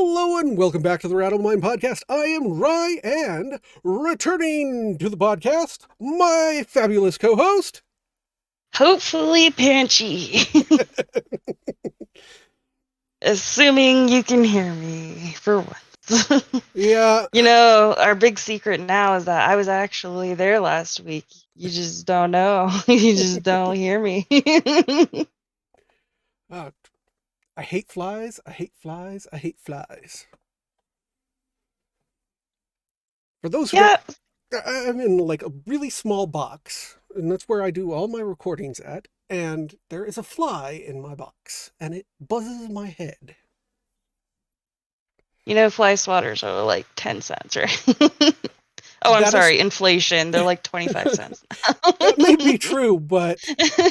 Hello and welcome back to the RattleMind podcast. I am Rye, and returning to the podcast, my fabulous co-host. Hopefully, Panchi. Assuming you can hear me for once. Yeah, Our big secret now is that I was actually there last week. You just don't know. You just don't hear me. uh, I hate flies, I hate flies, I hate flies. For those who don't, Yeah, I'm in like a really small box, and that's where I do all my recordings at, and there is a fly in my box, and it buzzes my head. fly swatters are like 10 cents, right? Oh, I'm That is, sorry, inflation. They're like 25 cents. that may be true, but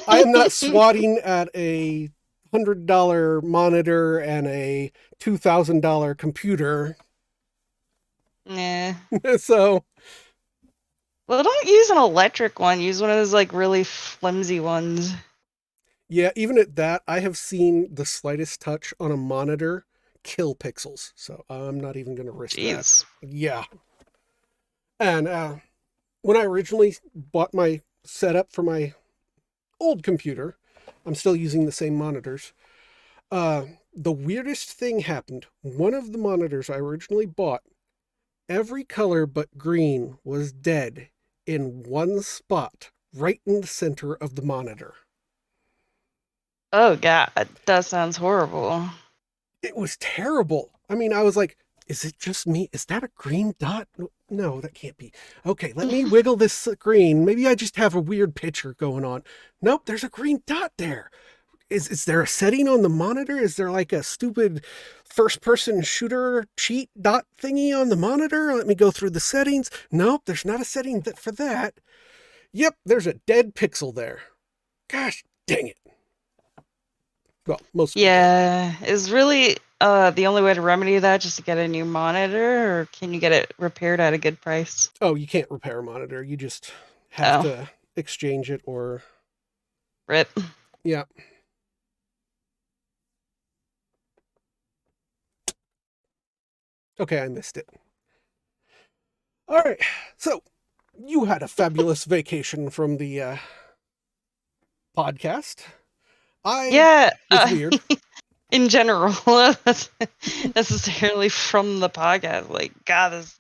I am not swatting at a $100 monitor and a $2,000 computer. Yeah. So, Well, don't use an electric one. Use one of those like really flimsy ones. yeah, even at that, I have seen the slightest touch on a monitor kill pixels. So I'm not even going to risk that. Jeez. Yeah. And when I originally bought my setup for my old computer, I'm still using the same monitors. The weirdest thing happened. One of the monitors I originally bought, every color but green was dead in one spot, right in the center of the monitor. Oh, God. That sounds horrible. It was terrible. I mean, I was like, is it just me? Is that a green dot? No, that can't be. Okay, let me wiggle this screen. Maybe I just have a weird picture going on. Nope, there's a green dot there. Is there a setting on the monitor? Is there like a stupid first person shooter cheat dot thingy on the monitor? Let me go through the settings. Nope, there's not a setting for that. Yep, there's a dead pixel there. Gosh dang it. Well, most of it dead. Yeah, is really the only way to remedy that just to get a new monitor, or can you get it repaired at a good price? Oh, you can't repair a monitor. You just have Oh, to exchange it or, rip. yeah. Okay, I missed it. All right. So you had a fabulous vacation from the podcast. I Yeah, was weird. in general, that's necessarily from the podcast. Like, God, this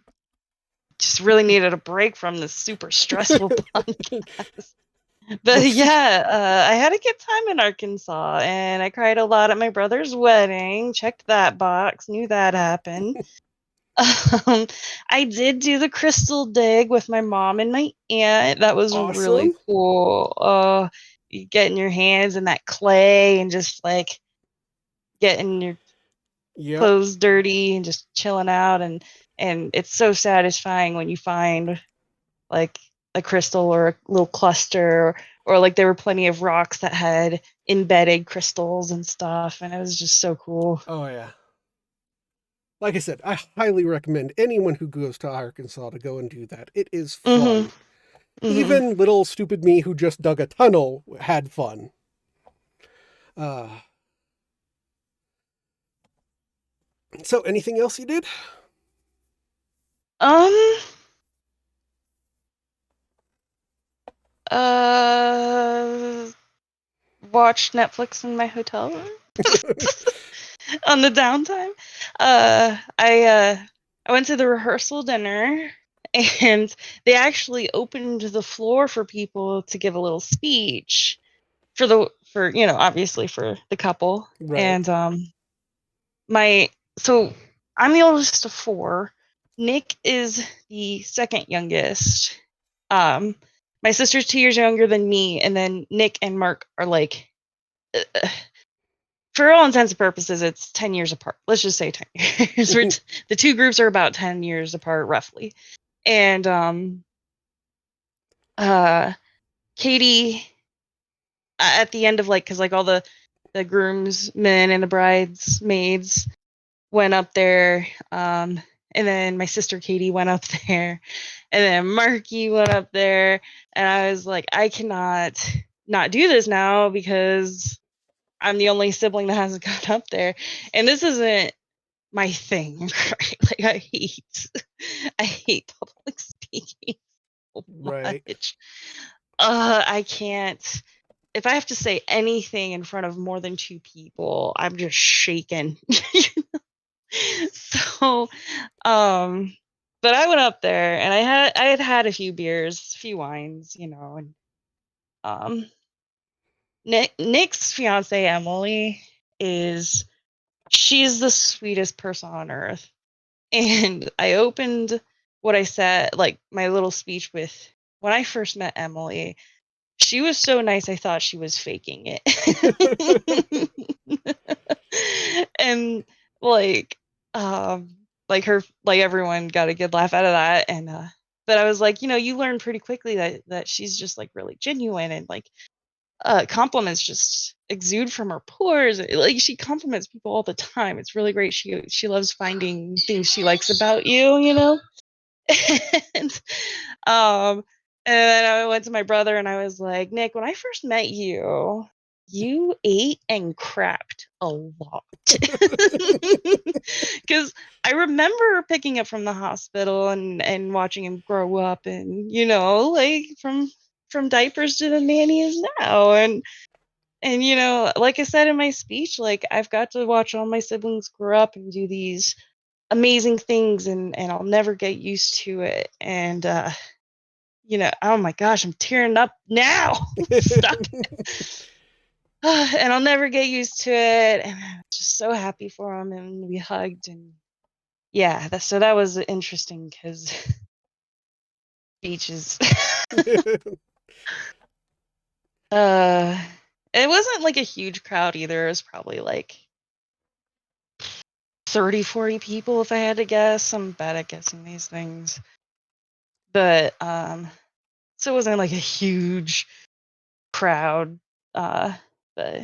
just really needed a break from this super stressful podcast. But yeah, I had a good time in Arkansas, and I cried a lot at my brother's wedding. Checked that box, knew that happened. Um, I did do the crystal dig with my mom and my aunt. That was really Awesome. cool. You getting your hands in that clay and just like getting your Yep. clothes dirty and just chilling out, and it's so satisfying when you find like a crystal or a little cluster, or like there were plenty of rocks that had embedded crystals and stuff, and it was just so cool. Oh, yeah. Like I said, I highly recommend anyone who goes to Arkansas to go and do that. It is Mhm. fun. Mhm. Even little stupid me who just dug a tunnel had fun. Uh, so, anything else you did? Um Uh, watched Netflix in my hotel room on the downtime. I went to the rehearsal dinner, and they actually opened the floor for people to give a little speech for obviously for the couple. Right. And my so I'm the oldest of four. Nick is the second youngest. Um, my sister's 2 years younger than me, and then Nick and Mark are like, uh, for all intents and purposes, it's 10 years apart. Let's just say 10 years. The two groups are about 10 years apart, roughly. And uh, Katie, at the end of like, because like all the groomsmen and the bridesmaids went up there, and then my sister Katie went up there, and then Marky went up there, and I was like, I cannot not do this now because I'm the only sibling that hasn't gone up there. And this isn't my thing, right? Like I hate public speaking so Right. much. I can't. If I have to say anything in front of more than two people, I'm just shaken. So, um, but I went up there and I had a few beers, a few wines, and um, Nick's fiance Emily is she's the sweetest person on earth. And I opened what I said, like my little speech with when I first met Emily. She was so nice, I thought she was faking it. And like, like everyone got a good laugh out of that. And, but I was like, you learn pretty quickly that she's just like really genuine and like, compliments just exude from her pores. Like she compliments people all the time. It's really great. She loves finding things she likes about you. And um and then I went to my brother and I was like, Nick, when I first met you, you ate and crapped a lot. Because I remember picking up from the hospital and watching him grow up and like from diapers to the man he is now. And like I said in my speech, like I've got to watch all my siblings grow up and do these amazing things, and I'll never get used to it. And oh my gosh, I'm tearing up now. Stop it. And I'll never get used to it. And I'm just so happy for him. And we hugged, and yeah, so that was interesting because beaches. uh, it wasn't like a huge crowd either. It was probably like 30, 40 people if I had to guess. I'm bad at guessing these things. But so it wasn't like a huge crowd. Uh, but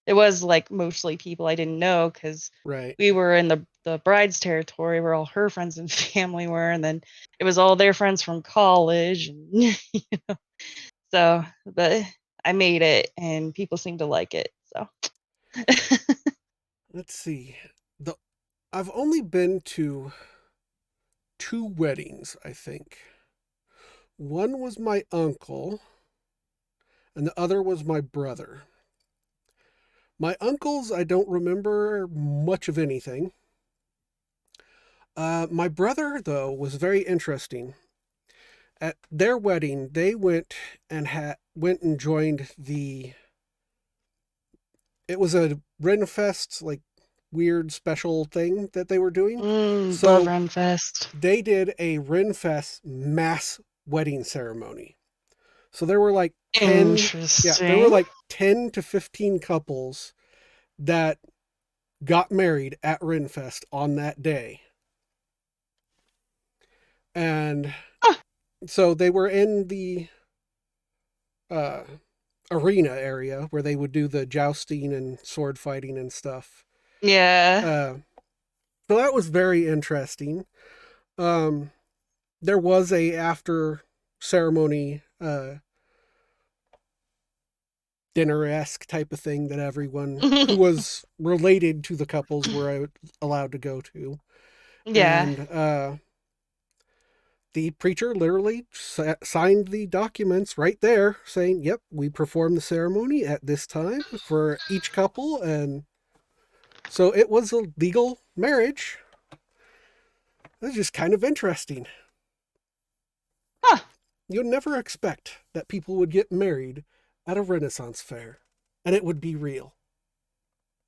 it was like mostly people I didn't know because Right. we were in the bride's territory where all her friends and family were, and then it was all their friends from college, and so. But I made it, and people seemed to like it. So. Let's see. The I've only been to two weddings, I think. One was my uncle, and the other was my brother. My uncle's, I don't remember much of anything. My brother, though, was very interesting. At their wedding, they went and joined the. It was a Renfest like weird special thing that they were doing. Love So Renfest. they did a Renfest mass wedding ceremony. So there were like 10, yeah, there were Interesting. like 10 to 15 couples that got married at Renfest on that day. And Huh. so they were in the uh, arena area where they would do the jousting and sword fighting and stuff. Yeah. Uh, so that was very interesting. Um, there was a after ceremony dinner-esque type of thing that everyone who was related to the couples were allowed to go to. Yeah. And the preacher literally signed the documents right there saying, yep, we perform the ceremony at this time for each couple. And so it was a legal marriage. It was just kind of interesting. Huh. You'd never expect that people would get married at a Renaissance fair and it would be real.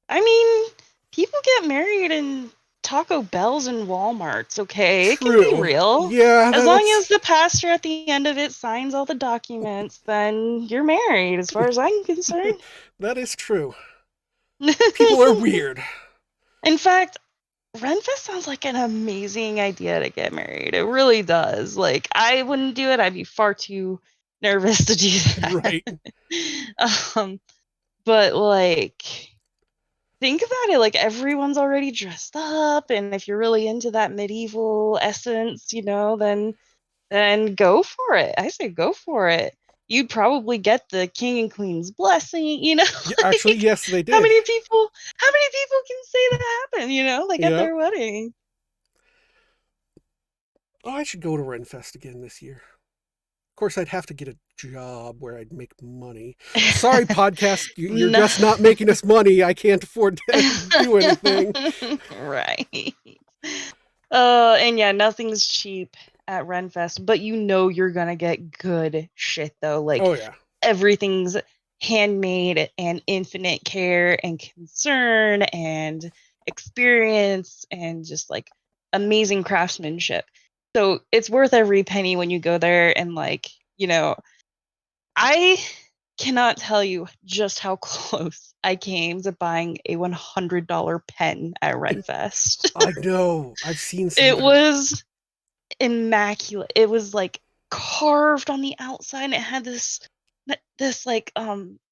I mean, people get married in Taco Bells and Walmarts, okay? It can be True. real. Yeah, As long that's as the pastor at the end of it signs all the documents, then you're married, as far as I'm concerned. that is true. People are weird. In fact, Renfest sounds like an amazing idea to get married. It really does. Like, I wouldn't do it. I'd be far too nervous to do that. Right. um, but like, think about it, like everyone's already dressed up, and if you're really into that medieval essence, then go for it. I say go for it. you'd probably get the king and queen's blessing, Yeah, actually, like yes, they how did. many people how many people can say that happened, like at Yep. their wedding? Oh, I should go to Renfest again this year. Of course, I'd have to get a job where I'd make money. Sorry, podcast, you're No. just not making us money. I can't afford to do anything. Right. And yeah, nothing's cheap at Renfest, but you're gonna get good shit though. Like Oh, yeah. everything's handmade and infinite care and concern and experience and just like amazing craftsmanship. So it's worth every penny when you go there and like, I cannot tell you just how close I came to buying a $100 pen at Renfest. I know. I've seen some It that are. was immaculate. It was like carved on the outside and it had this like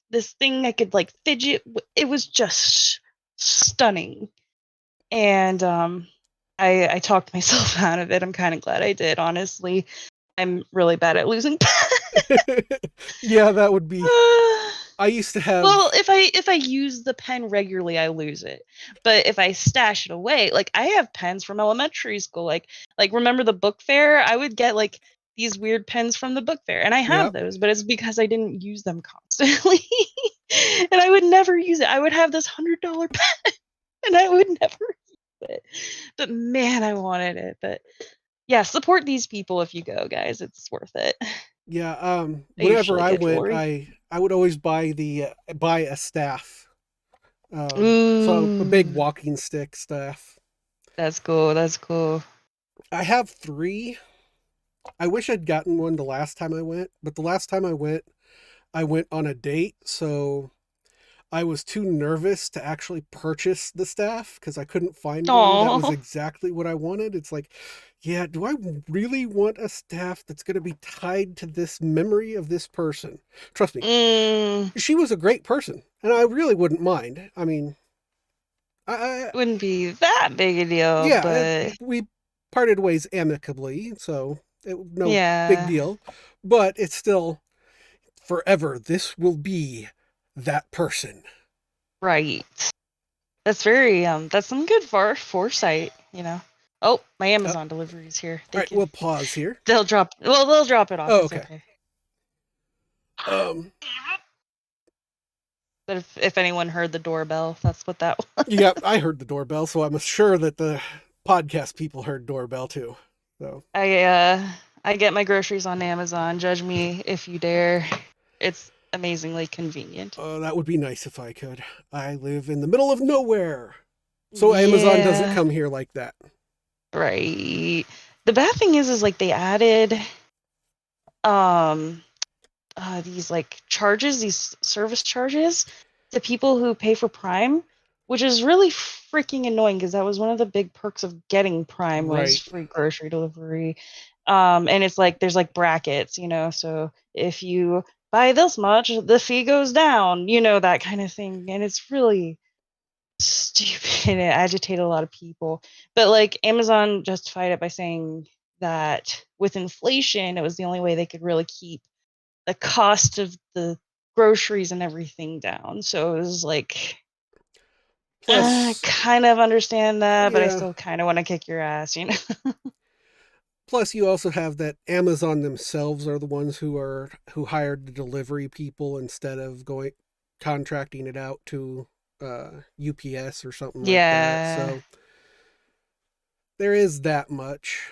this thing I could like fidget. It was just stunning. And I talked myself out of it. I'm kind of glad I did, honestly. I'm really bad at losing. Yeah, that would be. I used to have. Well, if I use the pen regularly, I lose it. But if I stash it away, like I have pens from elementary school, like remember the book fair? I would get like these weird pens from the book fair, and I have Yep. those, but it's because I didn't use them constantly, and I would never use it. I would have this $100 pen, and I would never use it. But man, I wanted it. But yeah, support these people if you go, guys. It's worth it. Yeah. I Whenever usually I get went, jewelry. I would always buy a staff. So a big Ooh, walking stick staff. that's cool. That's cool. I have three. I wish I'd gotten one the last time I went, but the last time I went on a date, so I was too nervous to actually purchase the staff because I couldn't find one that was Oh, exactly what I wanted. It's like, yeah, do I really want a staff that's going to be tied to this memory of this person? Trust me, mm, she was a great person, and I really wouldn't mind. I mean, I wouldn't be that big a deal, yeah, but we parted ways amicably, so no big yeah, deal. But it's still forever. This will be that person. right. That's some good foresight. Oh, my All Amazon delivery is here. right, we'll pause here. They'll drop it off. Oh, It's okay. okay. Um, But if anyone heard the doorbell, that's what that was. yeah, I heard the doorbell, so I'm sure that the podcast people heard doorbell too. So, I get my groceries on Amazon. Judge me if you dare. It's amazingly convenient. that would be nice if I could. I live in the middle of nowhere, so Amazon doesn't Yeah, come here like that. right. The bad thing is like they added um these like charges, these service charges to people who pay for Prime, which is really freaking annoying because that was one of the big perks of getting Prime was Right. free grocery delivery. And it's like there's like brackets. So if you buy this much, the fee goes down, that kind of thing. And it's really stupid. It agitated a lot of people. But like Amazon justified it by saying that with inflation, it was the only way they could really keep the cost of the groceries and everything down. So it was like, I Plus, kind of understand that, but I yeah. still kind of want to kick your ass. Plus, you also have that Amazon themselves are the ones who hired the delivery people instead of going contracting it out to UPS or something like that. Yeah. So there is that much.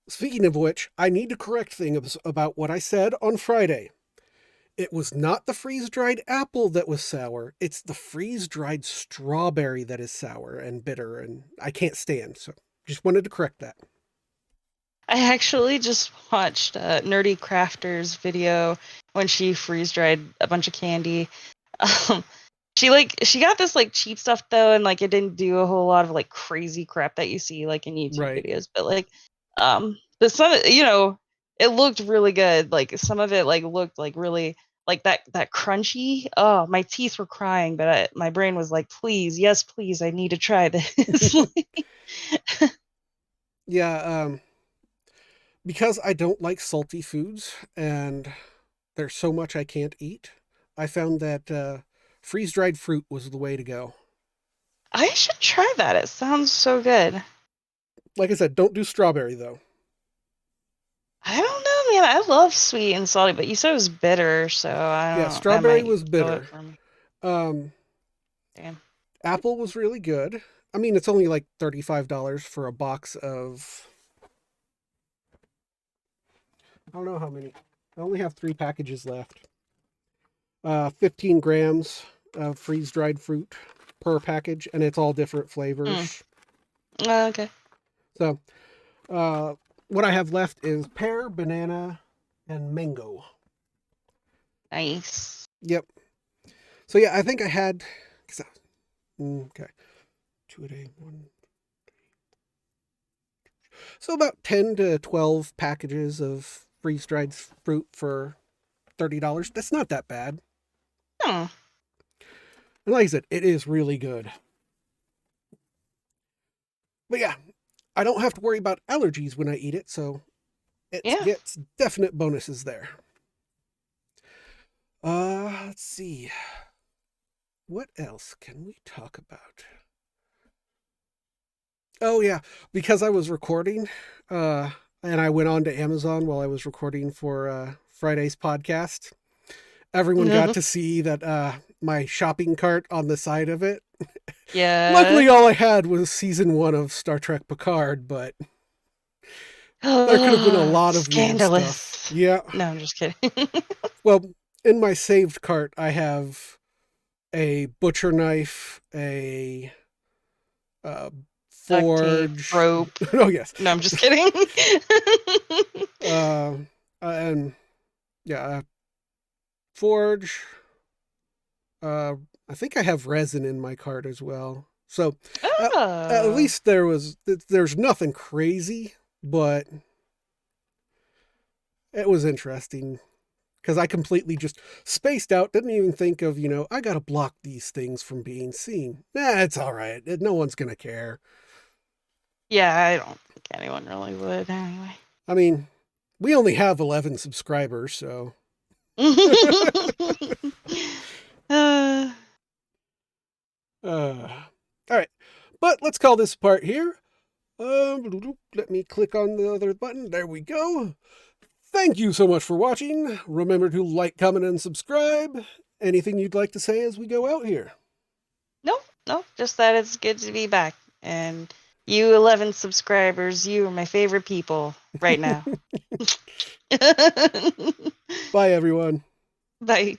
Speaking of which, I need to correct things about what I said on Friday. It was not the freeze dried apple that was sour. It's the freeze dried strawberry that is sour and bitter, and I can't stand. So just wanted to correct that. I actually just watched Nerdy Crafter's video when she freeze dried a bunch of candy. Um, she got this like cheap stuff though, and like it didn't do a whole lot of like crazy crap that you see like in YouTube Right. videos. But like, but some it looked really good. Like some of it like looked like really like that crunchy. Oh, my teeth were crying, but my brain was like, please, yes, please, I need to try this. Yeah. because I don't like salty foods and there's so much I can't eat, I found that freeze dried fruit was the way to go. I should try that. It sounds so good. Like I said, don't do strawberry though. I don't know, man. I love sweet and salty, but you said it was bitter, so I Yeah, don't. That strawberry might was kill it bitter. for me. Um, Damn. Apple was really good. I mean, it's only like $35 for a box of, I don't know how many. I only have 3 packages left. 15 grams of freeze dried fruit per package, and it's all different Hmm. flavors. Okay. So, uh, what I have left is pear, banana, and mango. Nice. Yep. So yeah, I think I had. Okay, 2 a day, one. So about 10 to 12 packages of freeze dried fruit for $30. That's not that bad. Hmm. And like I said, it is really good. But yeah, I don't have to worry about allergies when I eat it, so it Yeah. gets definite bonuses there. Let's see. What else can we talk about? Oh yeah, because I was recording, and I went on to Amazon while I was recording for Friday's podcast. Everyone got to see that my shopping cart on the side of it. Yeah. Luckily, all I had was season 1 of Star Trek Picard, but there could have been a lot of weird stuff. Scandalous. Yeah. No, I'm just kidding. Well, in my saved cart, I have a butcher knife, a uh, Duct tape, forge. rope. Oh yes. No, I'm just kidding. Uh, and yeah, forge. Uh, I think I have resin in my cart as well. So at Oh. least there's nothing crazy, but it was interesting because I completely just spaced out. Didn't even think of I got to block these things from being seen. It's all right. No one's gonna care. Yeah, I don't think anyone really would anyway. I mean, we only have 11 subscribers, so. uh, All right, but let's call this part here. Let me click on the other button. There we go. Thank you so much for watching. Remember to like, comment, and subscribe. Anything you'd like to say as we go out here? no, just that it's good to be back. And you 11 subscribers, you are my favorite people right now. Bye, everyone. Bye.